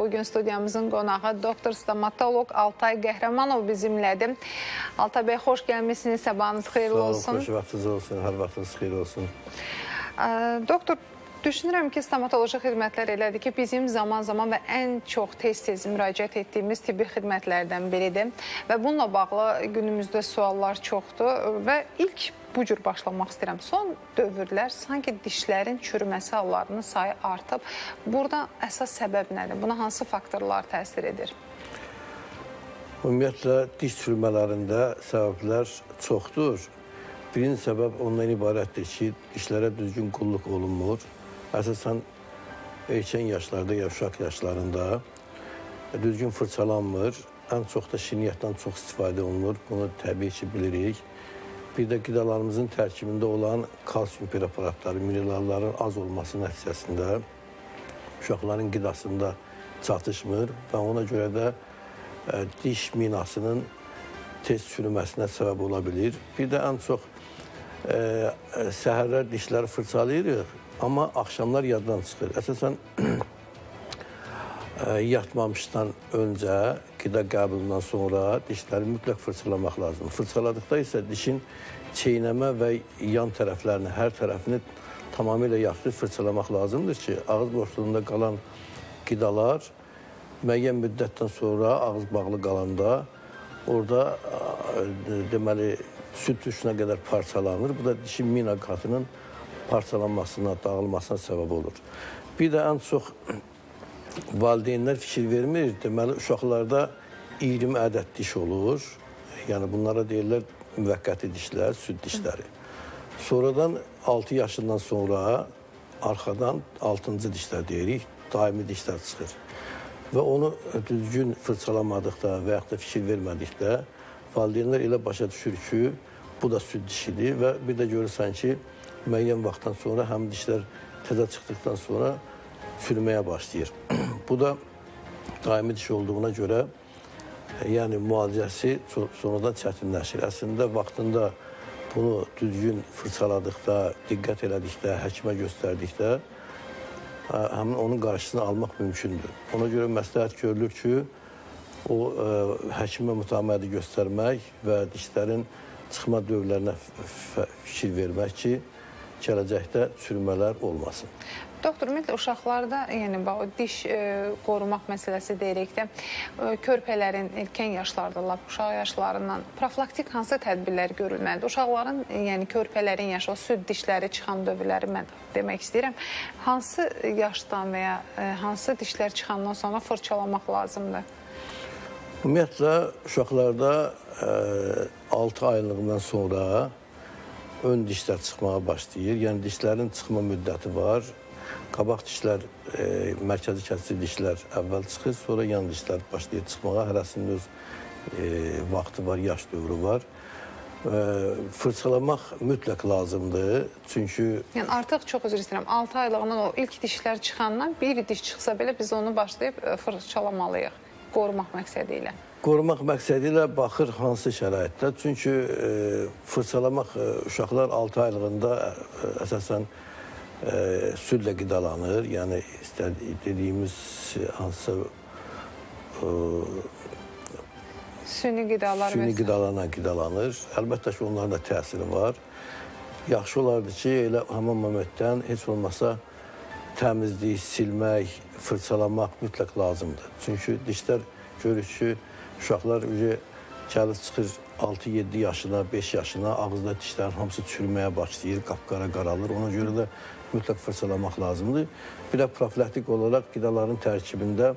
Bugün studiyamızın qonağı doktor stomatoloq Altay Qəhrəmanov bizimlədir. Altay bəy, xoş gəlmişsiniz, sabahınız xeyirli olsun. Sağ olun, xoş vaxtınız olsun, hər vaxtınız xeyirli olsun. Doktor, düşünürəm ki, stomatoloji xidmətlər elədir ki, bizim zaman-zaman və ən çox tez-tez müraciət etdiyimiz tibbi xidmətlərdən biridir. Və bununla bağlı günümüzdə suallar çoxdur və ilk bu cür başlamaq istəyirəm. Son dövrlər sanki dişlərin çürüməsi hallarının sayı artıb. Burada əsas səbəb nədir? Buna hansı faktorlar təsir edir? Ümumiyyətlə, diş çürümələrində səbəblər çoxdur. Birinci səbəb ondan ibarətdir ki, dişlərə düzgün qulluq olunmur. Əsasən, erkən yaşlarda, ya uşaq yaşlarında düzgün fırçalanmır. Ən çox da şirniyyatdan çox istifadə olunur. Bunu təbii ki, bilirik. Bir də qidalarımızın tərkibində olan kalsium preparatları, mineralların az olması nəticəsində uşaqların qidasında çatışmır və ona görə də diş minasının tez çürüməsinə səbəb ola bilir. Bir də ən çox səhərlər dişləri fırçalayırıq, amma axşamlar yaddan çıxır. Əsasən, yatmamışdan öncə, qida qəbulundan sonra dişləri mütləq fırçalamaq lazımdır. Fırçaladıqda isə dişin çeynəmə və yan tərəflərini, hər tərəfini tamamilə yaxşı fırçalamaq lazımdır ki, ağız boşluğunda qalan qidalar müəyyən müddətdən sonra ağız bağlı qalanda orada deməli süd tuşuna qədər parçalanır. Bu da dişin mina qatının parçalanmasına, dağılmasına səbəb olur. Bir də ən çox valideynlər fikir vermir. Deməli, uşaqlarda 20 ədəd diş olur. Yəni, bunlara deyirlər müvəqqəti dişlər, süd dişləri. Sonradan 6 yaşından sonra arxadan 6-cı dişlər deyirik, daimi dişlər çıxır. Və onu düzgün fırçalamadıqda və yaxud da fikir vermədikdə valideynlər elə başa düşür ki, bu da süd dişidir və bir də görürsən ki, müəyyən vaxtdan sonra həm dişlər təzə çıxdıqdan sonra çürüməyə başlayır. Bu da daimi diş olduğuna görə yəni müalicəsi sonradan çətinləşir. Əslində, vaxtında bunu düzgün fırçaladıqda, diqqət elədikdə, həkimə göstərdikdə həmin onun qarşısını almaq mümkündür. Ona görə məsləhət görülür ki, o həkimə mütəmədi göstərmək və dişlərin çıxma dövrlərinə fikir vermək ki, gələcəkdə çürümələr olmasın. Doktor, ümumiyyətlə uşaqlarda, yəni diş qorumaq məsələsi deyirik də, körpələrin ilkən yaşlarda, uşaq yaşlarından profilaktik hansı tədbirlər görülməlidir? Uşaqların, yəni körpələrin yaşı, o süd dişləri çıxan dövrləri mən demək istəyirəm. Hansı yaşdan və ya hansı dişlər çıxandan sonra fırçalamaq lazımdır? Ümumiyyətlə, uşaqlarda 6 aylığından sonra ön dişlər çıxmağa başlayır. Yəni, dişlərin çıxma müddəti var. Qabaq dişlər, mərkəzi kəsici dişlər əvvəl çıxır, sonra yan dişlər başlayır çıxmağa. Hərəsinin öz vaxtı var, yaş dövrü var. Fırçalamaq mütləq lazımdır. Çünki... Yəni, artıq çox üzr istəyirəm, 6 aylığından o ilk dişlər çıxandan bir diş çıxsa belə biz onu başlayıb fırçalamalıyıq, qorumaq məqsədi ilə. Qorumaq məqsədi ilə baxır hansı şəraitdə. Çünki fırçalamaq uşaqlar 6 aylığında əsasən südlə qidalanır. Yəni, dediyimiz hansısa süni qidalanan qidalanır. Əlbəttə ki, onların da təsiri var. Yaxşı olardı ki, elə həmin momentdən heç olmasa təmizlik, silmək, fırçalamaq mütləq lazımdır. Çünki dişlər görür ki, uşaqlar gəlir çıxır 6-7 yaşına, 5 yaşına, ağızda dişlərin hamısı çürüməyə başlayır, qapqara qaralır. Ona görə də mütləq fırçalamaq lazımdır. Bir də profilaktik olaraq qidaların tərkibində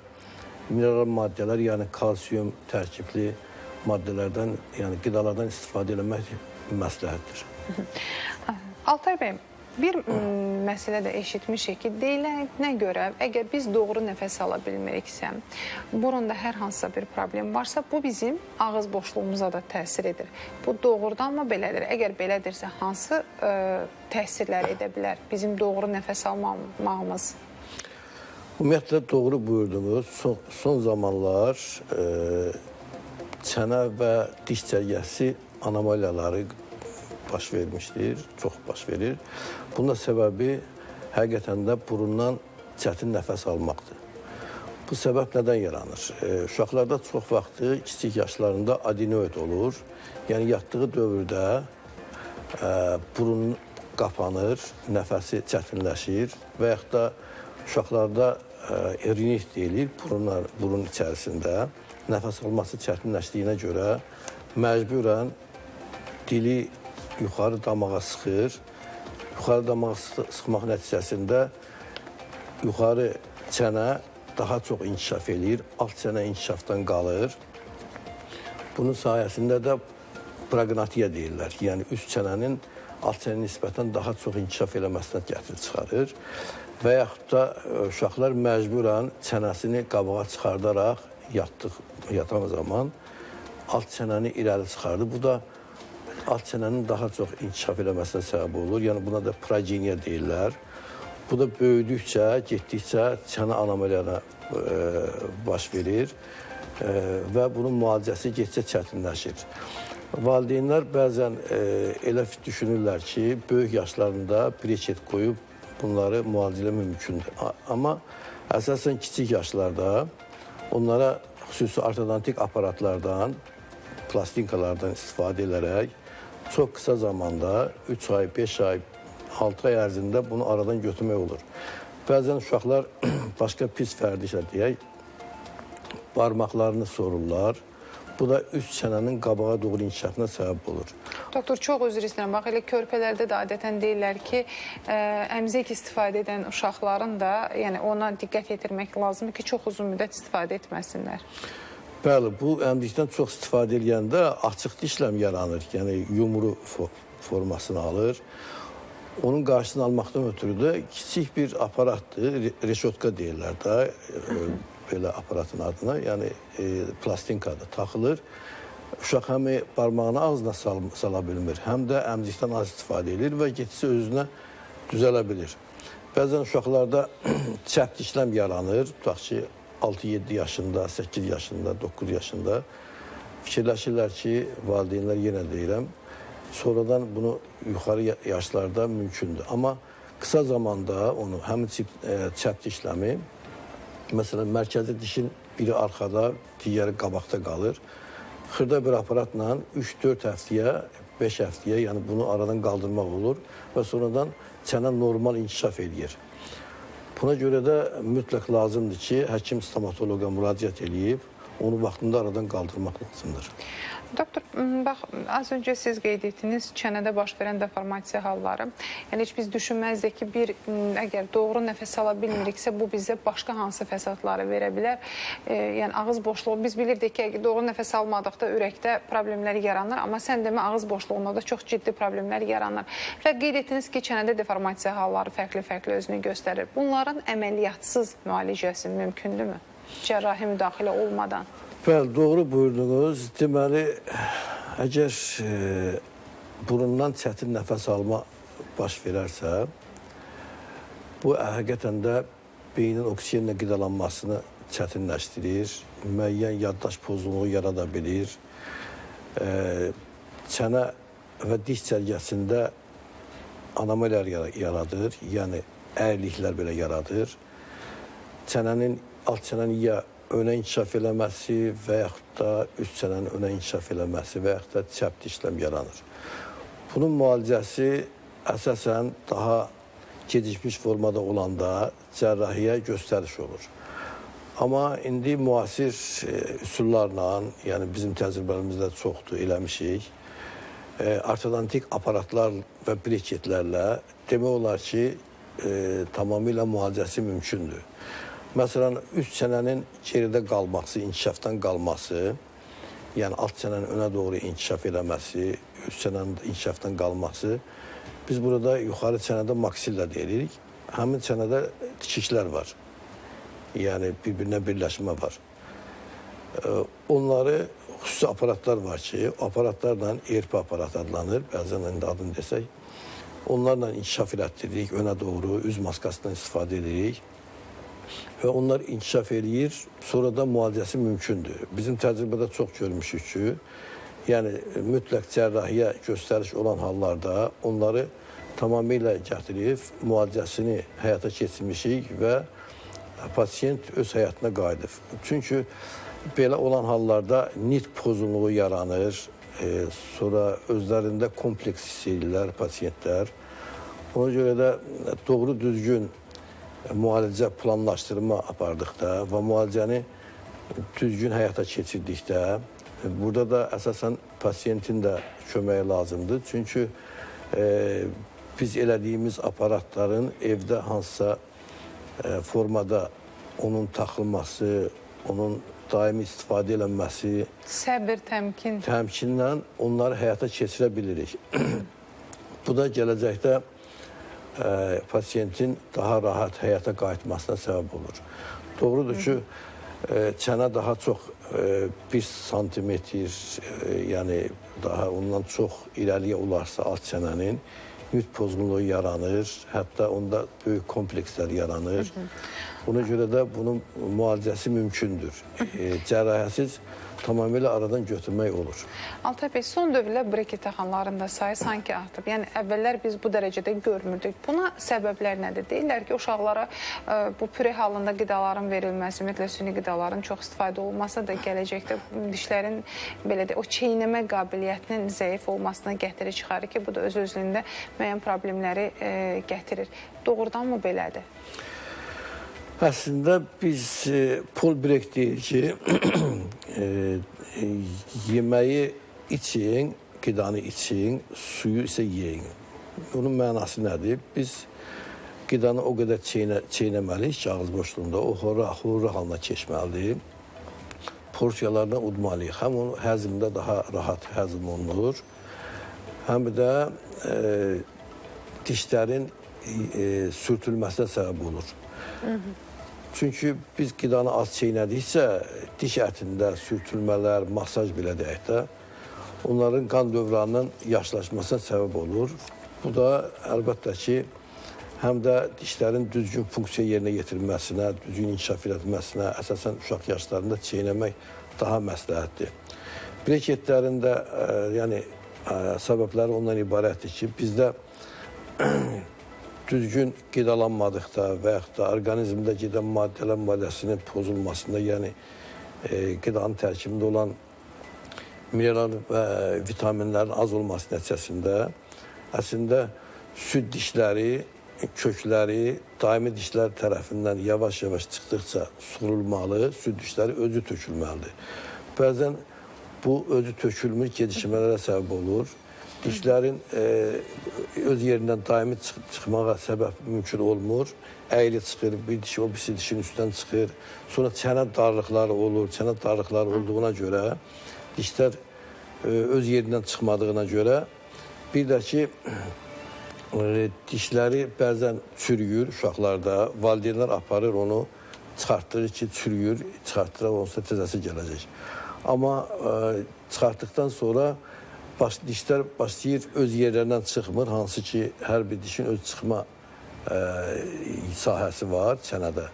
mineral maddələr, yəni kalsium tərkibli maddələrdən, yəni qidalardan istifadə etmək məsləhətdir. Altay bəy, bir məsələ də eşitmişik ki, deyilənə görə, əgər biz doğru nəfəs ala bilmiriksə, burunda hər hansısa bir problem varsa, bu bizim ağız boşluğumuza da təsir edir. Bu doğrudanmı belədir? Əgər belədirsə, hansı təsirlər edə bilər bizim doğru nəfəs almamız? Ümumiyyətlə, doğru buyurdunuz. Son zamanlar çənə və diş cərgəsi anomaliyaları baş vermişdir, çox baş verir. Bunda səbəbi həqiqətən də burundan çətin nəfəs almaqdır. Bu səbəb nədən yaranır? Uşaqlarda çox vaxtı kiçik yaşlarında adenoid olur. Yəni yatdığı dövrdə burun qapanır, nəfəsi çətinləşir və yaxud da uşaqlarda rinit deyilir, burun içərisində nəfəs alması çətinləşdiyinə görə məcburən dili yuxarı damağa sıxır. Yuxarı damağa sıxmaq nəticəsində yuxarı çənə daha çox inkişaf eləyir, alt çənə inkişafdan qalır. Bunun sayəsində də proqnatiya deyirlər. Yəni, üst çənənin alt çənəyə nisbətən daha çox inkişaf eləməsinə gətirib çıxarır. Və yaxud da uşaqlar məcburən çənəsini qabağa çıxardaraq yatan zaman alt çənəni irəli çıxardır. Bu da alt çənənin daha çox inkişaf eləməsinə səbəb olur. Yəni, buna da progeniya deyirlər. Bu da böyüdükcə, getdikcə çənə anomaliyana baş verir və bunun müalicəsi getcə çətinləşir. Valideynlər bəzən elə düşünürlər ki, böyük yaşlarında breçet qoyub bunları müalicə mümkündür. Amma əsasən kiçik yaşlarda onlara xüsusi ortodontik aparatlardan, plastinkalardan istifadə edərək çox qısa zamanda 3 ay, 5 ay, 6 ay ərzində bunu aradan götürmək olur. Bəzən uşaqlar başqa pis fərdişə deyək, barmaqlarını sorurlar. Bu da üst çənənin qabağa doğru inkişafına səbəb olur. Doktor, çox üzr istəyirəm. Bax, elə körpələrdə də adətən deyirlər ki, əmzək istifadə edən uşaqların da, yəni ona diqqət yetirmək lazımdır ki, çox uzun müddət istifadə etməsinlər. Bəli, bu əmzikdən çox istifadə edəndə açıq dişləm yaranır. Yəni, yumru formasını alır. Onun qarşısını almaqdan ötürü də kiçik bir aparatdır, reşotka deyirlər də, belə aparatın adına, yəni plastinkada taxılır. Uşaq həm barmağını ağzına sala bilmir, həm də əmzikdən az istifadə edir və getsə özünə düzələ bilir. Bəzən uşaqlarda çəp dişləm yaranır, tutaq ki, 6-7 yaşında, 8 yaşında, 9 yaşında fikirləşirlər ki, valideynlər yenə deyirəm, sonradan bunu yuxarı yaşlarda mümkündür. Amma qısa zamanda onu, həmin çəp dişləmi, məsələn, mərkəzi dişin biri arxada, digəri qabaqda qalır. Xırda bir aparatla 3-4 həftəyə, 5 həftəyə, yəni bunu aradan qaldırmaq olur və sonradan çənə normal inkişaf edir. Buna görə də mütləq lazımdır ki, həkim stomatoloqa müraciət edib, onu vaxtında aradan qaldırmaq lazımdır. Doktor, bax, az öncə siz qeyd etdiniz çənədə baş verən deformasiya halları. Yəni, heç biz düşünməzdik ki, əgər doğru nəfəs ala bilmiriksə, bu bizə başqa hansı fəsadları verə bilər. Yəni, ağız boşluğu, biz bilirdik ki, doğru nəfəs almadıqda ürəkdə problemlər yaranır, amma sən demə, ağız boşluğunda da çox ciddi problemlər yaranır. Və qeyd etdiniz ki, çənədə deformasiya halları fərqli-fərqli özünü göstərir. Bunların əməliyyatsız müalicəsi mümkündürmü? Cərrahi müdaxilə olmadan. Bəli, doğru buyurdunuz. Deməli, əgər burundan çətin nəfəs alma baş verərsə, bu həqiqətən də beynin oksigenlə qidalanmasını çətinləşdirir, müəyyən yaddaş pozğunluğu yarada bilir, çənə və diş cərgəsində anomaliyalar yaradır, yəni əyriliklər belə yaradır. Çənənin, alt çənənin ya önə inkişaf eləməsi və yaxud da üst çənənin önə inkişaf eləməsi və yaxud da çəp dişləm yaranır. Bunun müalicəsi əsasən daha gecikmiş formada olanda cərrahiyə göstəriş olur. Amma indi müasir üsullarla, yəni bizim təcrübəmizdə çoxdur, eləmişik, ortodontik aparatlar və breketlərlə demək olar ki, tamamilə müalicəsi mümkündür. Məsələn, üst çənənin geridə qalması, inkişafdan qalması, yəni alt çənənin önə doğru inkişaf eləməsi, üst çənənin inkişafdan qalması, biz burada yuxarı çənədə maksilla deyirik. Həmin çənədə tikiklər var, yəni bir-birinə birləşmə var. Onları xüsusi aparatlar var ki, o aparatlarla ERP aparat adlanır, bəzən indi adını desək, onlarla inkişaf elətdiririk, önə doğru, üz maskasından istifadə edirik. Və onlar inkişaf eləyir, sonra da müalicəsi mümkündür. Bizim təcrübədə çox görmüşük ki, yəni mütləq cərrahiyə göstəriş olan hallarda onları tamamilə gətirib müalicəsini həyata keçirmişik və pasiyent öz həyatına qayıdır. Çünki belə olan hallarda nitq pozunluğu yaranır, sonra özlərində kompleks hiss edirlər pasiyentlər. Ona görə də doğru düzgün müalicə planlaşdırma apardıqda və müalicəni düzgün həyata keçirdikdə, burada da əsasən pasiyentin də köməyi lazımdır. Çünki biz elədiyimiz aparatların evdə hansısa formada onun taxılması, onun daimi istifadə edilməsi, Səbir, təmkin. Təmkinlə onları həyata keçirə bilirik. Bu da gələcəkdə pasiyentin daha rahat həyata qayıtmasına səbəb olur. Doğrudur ki, çənə daha çox 1 santimetr, yəni daha ondan çox irəliyə olarsa alt çənənin nitq pozğunluğu yaranır, hətta onda böyük komplekslər yaranır. Ona görə də bunun müalicəsi mümkündür. Cərrahəsiz tamamilə aradan götürmək olur. Altay bəy, son dövrlər breket taxanların da sayı sanki artıb. Yəni, əvvəllər biz bu dərəcədə görmürdük. Buna səbəblər nədir? Deyirlər ki, uşaqlara bu püre halında qidaların verilməsi, ümumiyyətlə süni qidaların çox istifadə olunması da gələcəkdə dişlərin belə də o çeynəmə qabiliyyətinin zəif olmasına gətirir, çıxarır ki, bu da öz-özlüyündə müəyyən problemləri gətirir. Doğrudan mı belədir? Əslində biz Paul Brek deyir ki, yeməyi için, qidanı için, suyu isə yeyin. Bunun mənası nədir? Biz qidanı o qədər çeynəməliyik ki, ağız boşluğunda, o horra halına keçməlidir. Porsiyalardan udmalıyıq. Həm onun həzmdə daha rahat həzm olunur, həm də dişlərin sürtülməsinə səbəb olur. Çünki biz qidanı az çeynədikcə, diş ətində sürtülmələr, masaj belə deyək də, onların qan dövranının yaşlaşmasına səbəb olur. Bu da əlbəttə ki, həm də dişlərin düzgün funksiya yerinə yetirilməsinə, düzgün inkişaf edilməsinə, əsasən uşaq yaşlarında çeynəmək daha məsləhətdir. Breketlərin də yəni, səbəbləri ondan ibarətdir ki, bizdə düzgün qidalanmadıqda və yaxud da orqanizmdə qidan maddəsinin pozulmasında, yəni qidanın tərkibində olan mineral və vitaminlərin az olması nəticəsində əslində süd dişləri, kökləri daimi dişlər tərəfindən yavaş-yavaş çıxdıqca surulmalı, süd dişləri özü tökülməlidir. Bəzən bu özü tökülmüş gedişmələrə səbəb olur. Dişlərin öz yerindən daimi çıxmağa səbəb mümkün olmur. Əyri çıxır, bir diş o birisi dişin üstdən çıxır. Sonra çənə darlıqları olur. Çənə darlıqları olduğuna görə, dişlər öz yerindən çıxmadığına görə, bir də ki, dişləri bəzən çürüyür uşaqlarda. Valideynlər aparır onu, çıxartdırır ki, çürüyür, çıxartdırar, onsa təzəsi gələcək. Amma çıxartdıqdan sonra dişlər başlayır, öz yerlərindən çıxmır, hansı ki, hər bir dişin öz çıxma sahəsi var çənədə.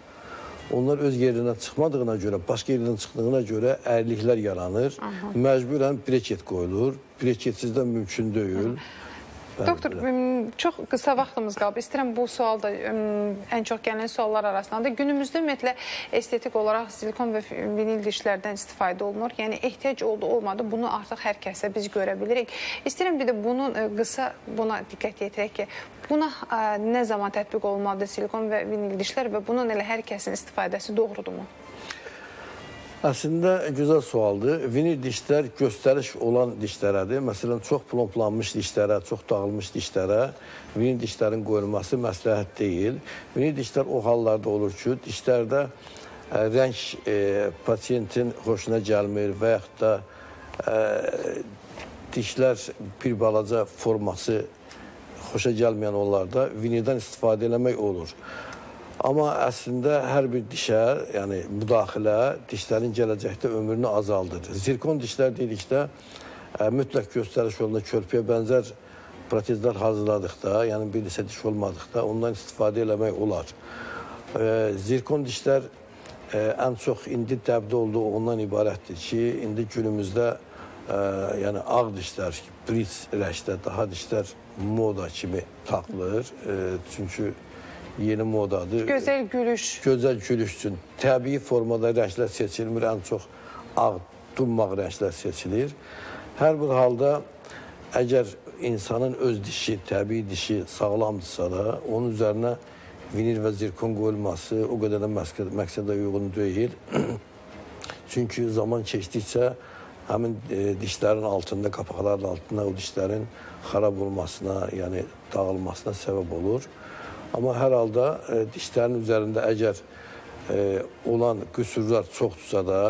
Onlar öz yerindən çıxmadığına görə, başqa yerindən çıxdığına görə əyriliklər yaranır. Məcburən breket qoyulur. Breketsiz də mümkün deyil. Doktor, çox qısa vaxtımız qalıb. İstəyirəm bu sual da ən çox gələn suallar arasındadır. Günümüzdə ümumiyyətlə estetik olaraq silikon və vinil dişlərdən istifadə olunur. Yəni ehtiyac oldu, olmadı. Bunu artıq hər kəsə biz görə bilirik. İstəyirəm bir də bunun qısa buna diqqət yetirək ki, buna nə zaman tətbiq olunmalıdır silikon və vinil dişlər və bunun elə hər kəsin istifadəsi doğrudurmu? Əslində, gözəl sualdır. Vinil dişlər göstəriş olan dişlərədir. Məsələn, çox plomplanmış dişlərə, çox dağılmış dişlərə vinil dişlərin qoyulması məsləhət deyil. Vinil dişlər o hallarda olur ki, dişlərdə rəng pasiyentin xoşuna gəlmir və yaxud da dişlər bir balaca forması xoşa gəlməyən onlarda vinildən istifadə eləmək olur. Amma əslində hər bir dişə, yəni müdaxilə dişlərin gələcəkdə ömrünü azaldır. Zirkon dişlər dedikdə mütləq göstəriş yolunda körpüyə bənzər protezlər hazırladıqda, yəni bir disə diş olmadıqda ondan istifadə eləmək olar. Zirkon dişlər ən çox indi dəbdə olduğu ondan ibarətdir ki, indi günümüzdə yəni ağ dişlər, bridge rəşdə daha dişlər moda kimi taxılır. Çünki yeni modadır. Gözəl gülüş. Gözəl gülüş üçün təbii formada rənglər seçilmir, ən çox ağ, dummaq rənglər seçilir. Hər bir halda əgər insanın öz dişi, təbii dişi sağlamdırsa da, onun üzərinə vinil və zirkon qoyulması o qədər də məqsədə uyğun deyil. Çünki zaman keçdikcə həmin dişlərin altında, qapaqların altında o dişlərin xarab olmasına, yəni dağılmasına səbəb olur. Amma hər halda dişlərin üzərində əgər olan qüsurlar çoxdursa da,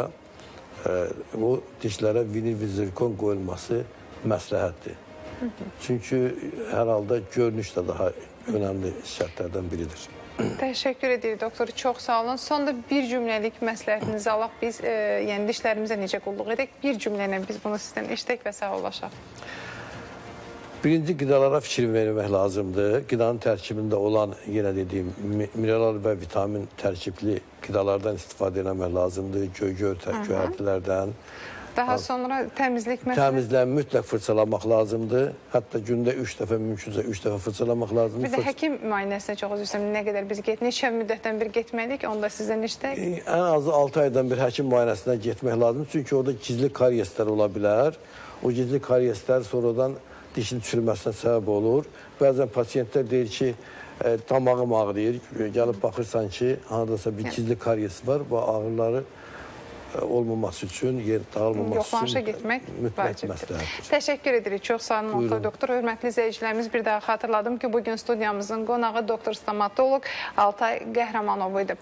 o dişlərə vinil və zirkon qoyulması məsləhətdir. Çünki hər halda görünüş də daha önəmli şərtlərdən biridir. Təşəkkür edirik doktor, çox sağ olun. Sonda bir cümləlik məsləhətinizi alaq, biz yəni dişlərimizə necə qulluq edək, bir cümlə ilə biz bunu sizdən eşitək və sağollaşaq. Birinci, qidalara fikir vermək lazımdır. Qidanın tərkibində olan, yenə dediyim, mineral və vitamin tərkibli qidalardan istifadə etmək lazımdır. Göyərtilərdən. Daha sonra təmizlik məsələsi. Təmizlənmə mütləq fırçalamaq lazımdır. Hətta gündə 3 dəfə, mümkünsə 3 dəfə fırçalamaq lazımdır. Bir də həkim müayinəsinə çox üzr istəyirəm, nə qədər biz getməyik, neçə müddətdən bir getməliyik, onda sizdən işlək. Ən azı 6 aydan bir həkim müayinəsinə getmək lazımdır. Çünki orada gizli karyeslər ola bilər. O gizli karyeslər sonradan dişin çürüməsinə səbəb olur. Bəzən pasiyentlər deyir ki, damağım ağrıyır. Gəlib baxırsan ki, haradasa bir gizli karyes var. Bu ağrıları olmaması üçün, yer dağılmaması üçün getmək mütləq məsləhətdir. Təşəkkür edirik. Çox sağ olun, doktor. Hörmətli izləyicilərimiz, bir daha xatırladım ki, bugün studiyamızın qonağı doktor stomatoloq Altay Qəhrəmanov idi.